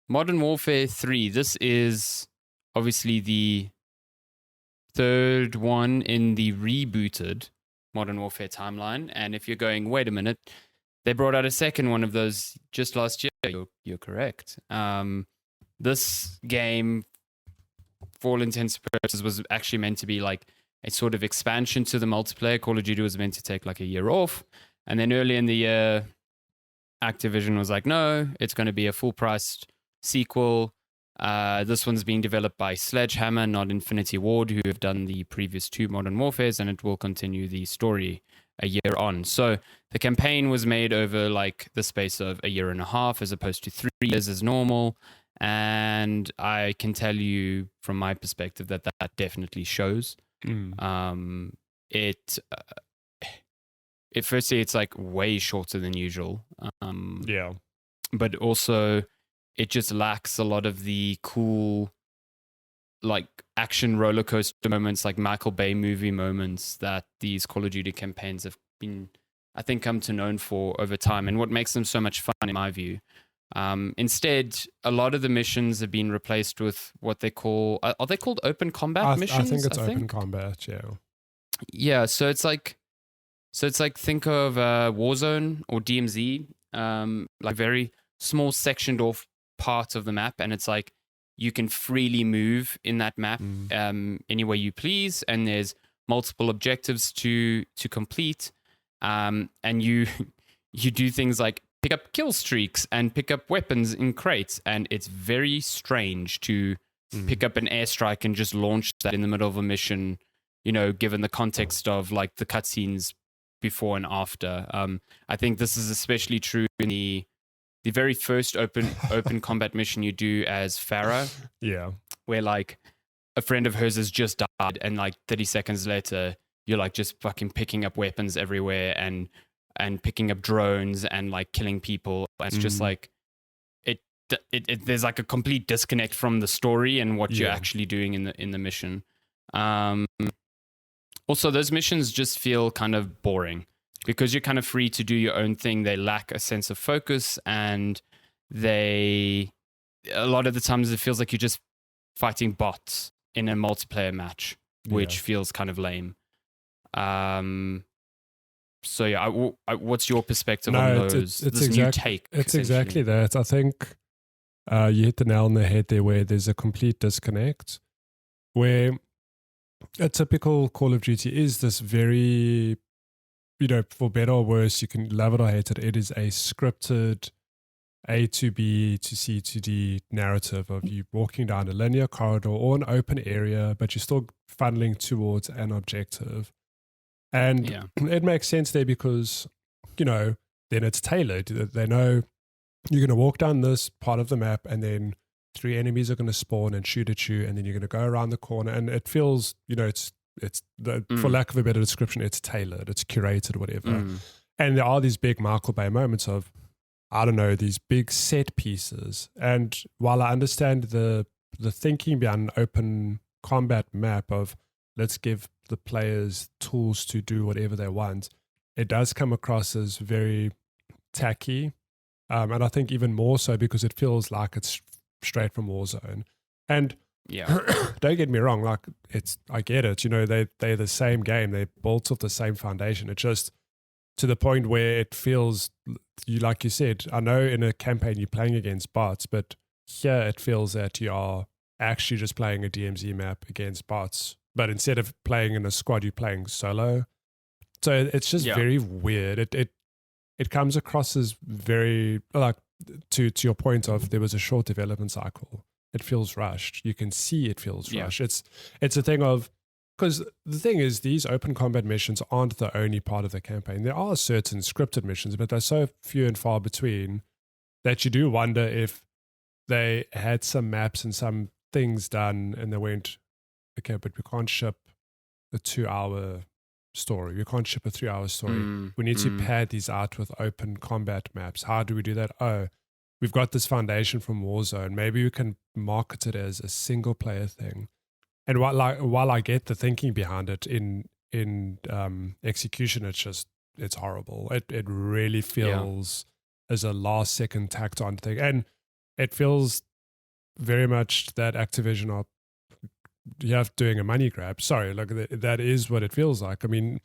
Modern Warfare 3. This is obviously the third one in the rebooted Modern Warfare timeline. And if you're going, wait a minute, they brought out a second one of those just last year. You're correct. This game, for all intents and purposes, was actually meant to be like a sort of expansion to the multiplayer. Call of Duty was meant to take like a year off. And then early in the year, Activision was like, no, it's going to be a full-priced sequel. This one's being developed by Sledgehammer, not Infinity Ward, who have done the previous two Modern Warfares, and it will continue the story a year on. So the campaign was made over like the space of a year and a half as opposed to 3 years as normal. And I can tell you from my perspective that definitely shows. Firstly, it's like way shorter than usual. But also it just lacks a lot of the cool like action roller coaster moments, like Michael Bay movie moments that these Call of Duty campaigns have been, I think, come to known for over time, and what makes them so much fun in my view. Instead, a lot of the missions have been replaced with what they call, are they called open combat missions? I think it's open combat, yeah. Yeah, so it's like think of Warzone or DMZ, like very small sectioned off part of the map, and it's like you can freely move in that map any way you please, and there's multiple objectives to complete, and you do things like pick up kill streaks and pick up weapons in crates, and it's very strange to pick up an airstrike and just launch that in the middle of a mission, you know, given the context of like the cutscenes before and after. I think this is especially true in the very first open combat mission you do as Farah. Yeah. Where like a friend of hers has just died, and like 30 seconds later, you're like just fucking picking up weapons everywhere and picking up drones and like killing people. It's just like it there's like a complete disconnect from the story and what you're actually doing in the mission. Also, those missions just feel kind of boring because you're kind of free to do your own thing. They lack a sense of focus, and a lot of the times it feels like you're just fighting bots in a multiplayer match, which feels kind of lame. So yeah, what's your perspective on those? This new take. It's exactly that. I think you hit the nail on the head there, where there's a complete disconnect, where a typical Call of Duty is this very, you know, for better or worse, you can love it or hate it. It is a scripted A to B to C to D narrative of you walking down a linear corridor or an open area, but you're still funneling towards an objective. And it makes sense there because, you know, then it's tailored. They know you're going to walk down this part of the map, and then 3 enemies are going to spawn and shoot at you, and then you're going to go around the corner, and it feels, you know, it's for lack of a better description, it's tailored, it's curated, whatever. And there are these big Michael Bay moments of, I don't know, these big set pieces. And while I understand the thinking behind an open combat map of let's give the players tools to do whatever they want, it does come across as very tacky. And I think even more so because it feels like it's straight from Warzone. And don't get me wrong, like I get it, you know, they're the same game, they're built off the same foundation. It's just to the point where it feels, like you said, I know in a campaign you're playing against bots, but here it feels that you are actually just playing a DMZ map against bots, but instead of playing in a squad, you're playing solo. So it's just very weird. It comes across as very, like, to your point of there was a short development cycle. It feels rushed. You can see it feels rushed. It's a thing of, because the thing is, these open combat missions aren't the only part of the campaign. There are certain scripted missions, but they're so few and far between that you do wonder if they had some maps and some things done and they went, okay, but we can't ship a 2-hour story. We can't ship a 3-hour story. We need to pad these out with open combat maps. How do we do that? Oh, we've got this foundation from Warzone. Maybe we can market it as a single player thing. And while I get the thinking behind it, in execution, it's horrible. It really feels as a last second tacked on thing, and it feels very much that Activision are doing a money grab. Sorry, like that is what it feels like. I mean,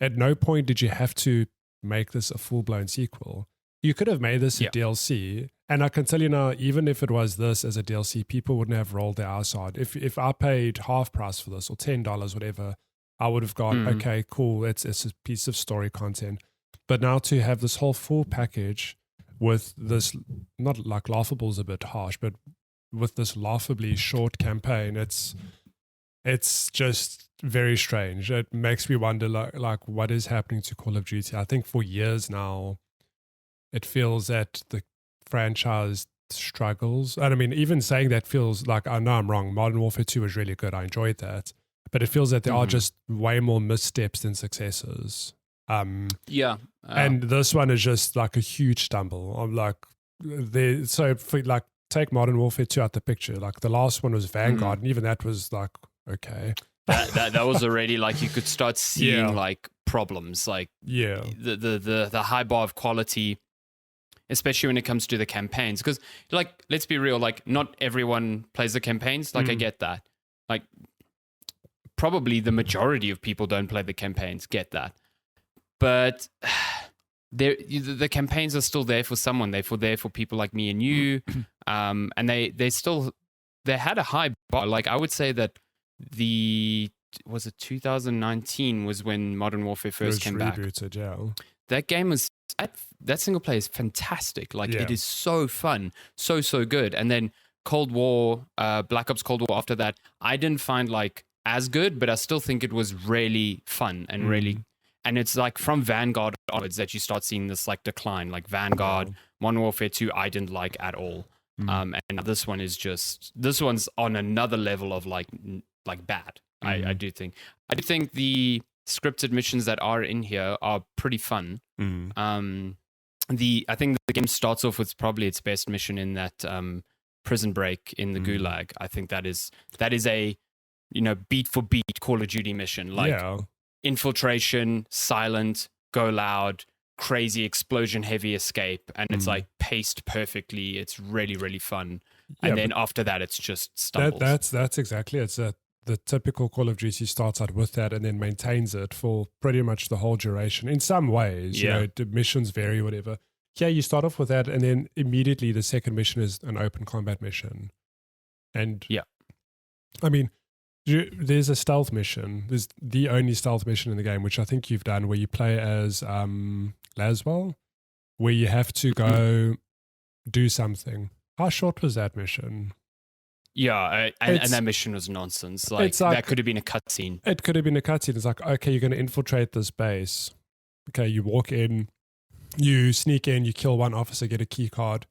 at no point did you have to make this a full-blown sequel. You could have made this a DLC, and I can tell you now, even if it was this as a DLC, people wouldn't have rolled their eyes hard. If I paid half price for this or $10, whatever, I would have gone, okay, cool, it's a piece of story content. But now to have this whole full package with this, not like laughable is a bit harsh, but with this laughably short campaign, it's just very strange. It makes me wonder, like what is happening to Call of Duty. I think for years now, it feels that the franchise struggles. And I mean, even saying that feels like, I know I'm wrong. Modern Warfare 2 was really good. I enjoyed that. But it feels that there are just way more missteps than successes. And this one is just like a huge stumble. I'm like, so for like, take Modern Warfare 2 out the picture. Like the last one was Vanguard, and even that was like, okay. That was already like, you could start seeing like problems, like the high bar of quality, especially when it comes to the campaigns. Because like, let's be real, like not everyone plays the campaigns. Like I get that. Like probably the majority of people don't play the campaigns, get that. But the campaigns are still there for someone. They're there for people like me and you. And they had a high bar. Like I would say that was it 2019 was when Modern Warfare first came back. Yeah. That game was, that single player is fantastic. Like it is so fun, so good. And then Cold War, Black Ops Cold War after that, I didn't find like as good, but I still think it was really fun and really. And it's like from Vanguard onwards that you start seeing this like decline. Like Vanguard, Modern Warfare 2, I didn't like at all. And this one's on another level of like bad. I do think the scripted missions that are in here are pretty fun. I think the game starts off with probably its best mission in that prison break in the Gulag. I think that is a beat for beat Call of Duty mission. Like infiltration, silent, go loud, crazy explosion, heavy escape, and it's like paced perfectly. It's really, really fun. And then after that, it's just stumbles. That's exactly it. It's the typical Call of Duty starts out with that and then maintains it for pretty much the whole duration. In some ways, the missions vary, whatever. Yeah, you start off with that, and then immediately the second mission is an open combat mission. And I mean, there's a stealth mission. There's the only stealth mission in the game, which I think you've done, where you play as Laswell, where you have to go do something. How short was that mission? Yeah, and that mission was nonsense. Like that could have been a cutscene. It could have been a cutscene. It's like, okay, you're going to infiltrate this base. Okay, you walk in, you sneak in, you kill one officer, get a key card,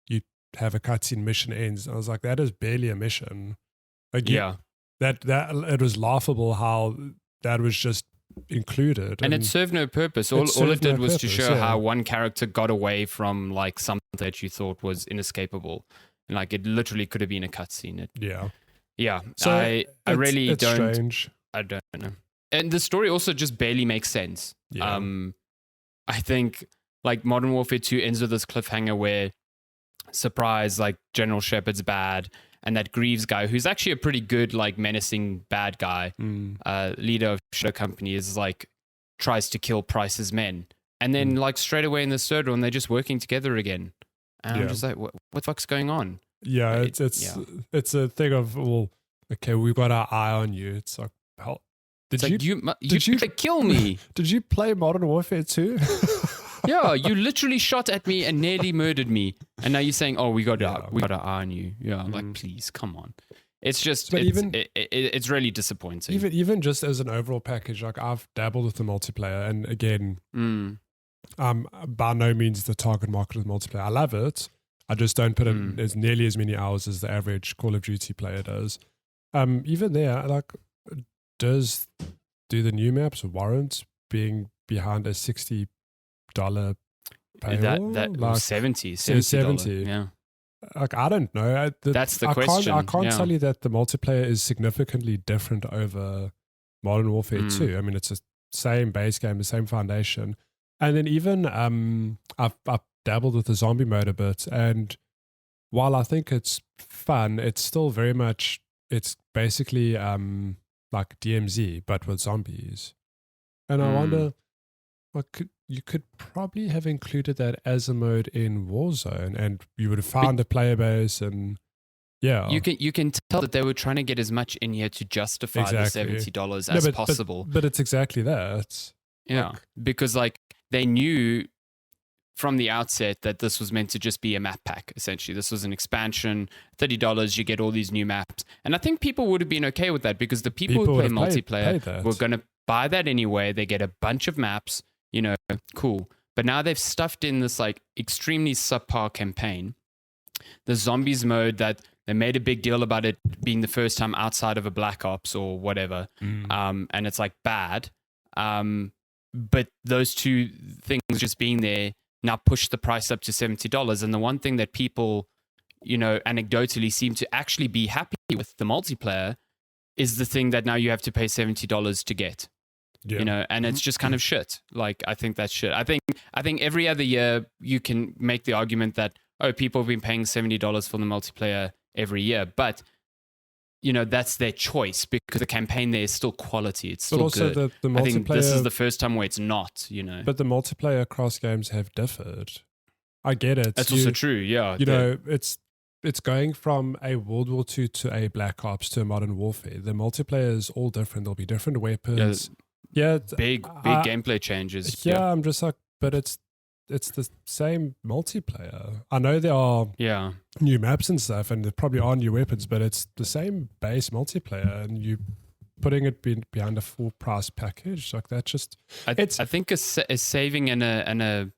you have a cutscene, mission ends. I was like, that is barely a mission. Like, that it was laughable how that was just included, and it served no purpose. All it did was to show how one character got away from like something that you thought was inescapable. And like it literally could have been a cutscene. So I really it's don't. Strange. I don't know. And the story also just barely makes sense. I think like Modern Warfare 2 ends with this cliffhanger where, surprise, like General Shepard's bad, and that Greaves guy, who's actually a pretty good like menacing bad guy, leader of Shadow Company, is like tries to kill Price's men, and then like straight away in the third one they're just working together again. And I'm just like, what the fuck's going on? Yeah, it's a thing of, well, okay, we've got our eye on you. It's like, hell, did you kill me? Did you play Modern Warfare 2? Yeah, you literally shot at me and nearly murdered me, and now you're saying, "Oh, we got our eye on you." Yeah, like please, come on. It's just, it's really disappointing. Even just as an overall package, like I've dabbled with the multiplayer, and again, by no means the target market of the multiplayer. I love it. I just don't put in as nearly as many hours as the average Call of Duty player does. Even there, like, do the new maps warrant being behind a $60 paywall? That like, $70. Yeah. Like, I don't know. That's the question. I can't tell you that the multiplayer is significantly different over Modern Warfare 2. I mean, it's the same base game, the same foundation. And then even I've dabbled with the zombie mode a bit, and while I think it's fun, it's still very much, it's basically like DMZ, but with zombies. And I wonder, you could probably have included that as a mode in Warzone, and you would have found a player base, and yeah. You can tell that they were trying to get as much in here to justify the $70 as possible. But it's exactly that. Yeah, because like they knew from the outset that this was meant to just be a map pack, essentially. This was an expansion, $30, you get all these new maps. And I think people would have been okay with that because the people who play multiplayer were going to buy that anyway. They get a bunch of maps, cool. But now they've stuffed in this like extremely subpar campaign. The zombies mode that they made a big deal about it being the first time outside of a Black Ops or whatever. And it's like bad. But those two things just being there now push the price up to $70. And the one thing that people, anecdotally seem to actually be happy with the multiplayer is the thing that now you have to pay $70 to get. Yeah. And it's just kind of shit. Like, I think that's shit. I think every other year you can make the argument that, people have been paying $70 for the multiplayer every year. But, that's their choice because the campaign there is still quality. It's still good. The multiplayer, I think this is the first time where it's not, But the multiplayer across games have differed. I get it. That's also true, yeah. It's going from a World War II to a Black Ops to a Modern Warfare. The multiplayer is all different. There'll be different weapons. Yeah, big gameplay changes. Yeah, I'm just like, but it's the same multiplayer. I know there are new maps and stuff, and there probably are new weapons, but it's the same base multiplayer, and you putting it behind a full price package like that. Just I think a saving and a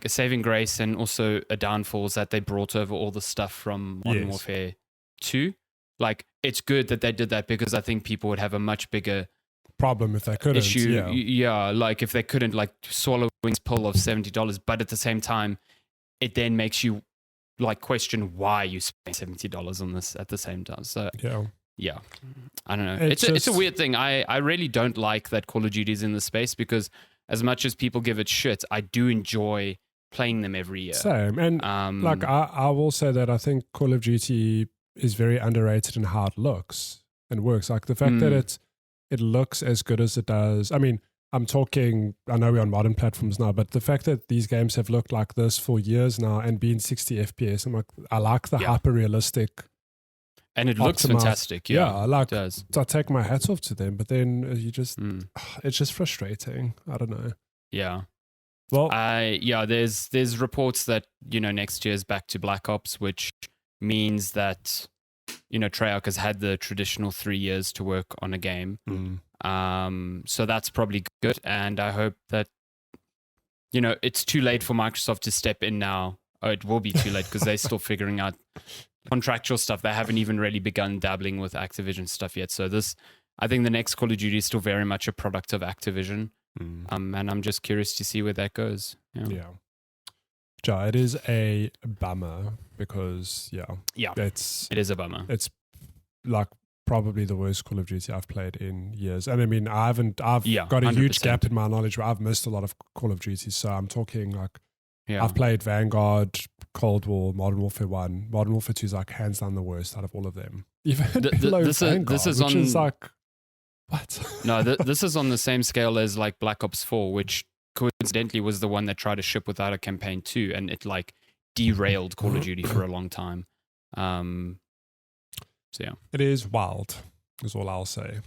saving grace, and also a downfall is that they brought over all the stuff from Modern Warfare 2. Like, it's good that they did that because I think people would have a much bigger problem if they couldn't issue. Like if they couldn't like swallow this pill of $70, but at the same time it then makes you like question why you spend $70 on this at the same time. So yeah, I don't know. It's a weird thing. I really don't like that Call of Duty is in the space because as much as people give it shit, I do enjoy playing them every year. Same. And I will say that I think Call of Duty is very underrated in how it looks and works. Like the fact that it looks as good as it does. I mean, I know we're on modern platforms now, but the fact that these games have looked like this for years now and been 60 FPS, I like the hyper realistic. And it looks fantastic. Yeah, it does. I take my hats off to them, but then you just, it's just frustrating. I don't know. Yeah. Well, there's reports that, next year's back to Black Ops, which means that, Treyarch has had the traditional 3 years to work on a game. So that's probably good. And I hope that, it's too late for Microsoft to step in now. Oh, it will be too late because they're still figuring out contractual stuff. They haven't even really begun dabbling with Activision stuff yet. So I think the next Call of Duty is still very much a product of Activision. And I'm just curious to see where that goes. Yeah. It is a bummer because it is a bummer. It's like probably the worst Call of Duty I've played in years. And I mean, I've got a 100%. Huge gap in my knowledge where I've missed a lot of Call of Duty. So I'm talking like I've played Vanguard, Cold War, Modern Warfare 1. Modern Warfare 2 is like hands down the worst out of all of them. Even this is like what? No, this is on the same scale as like Black Ops 4, which coincidentally was the one that tried to ship without a campaign too, and it like derailed Call of Duty for a long time. So yeah, it is wild is all I'll say.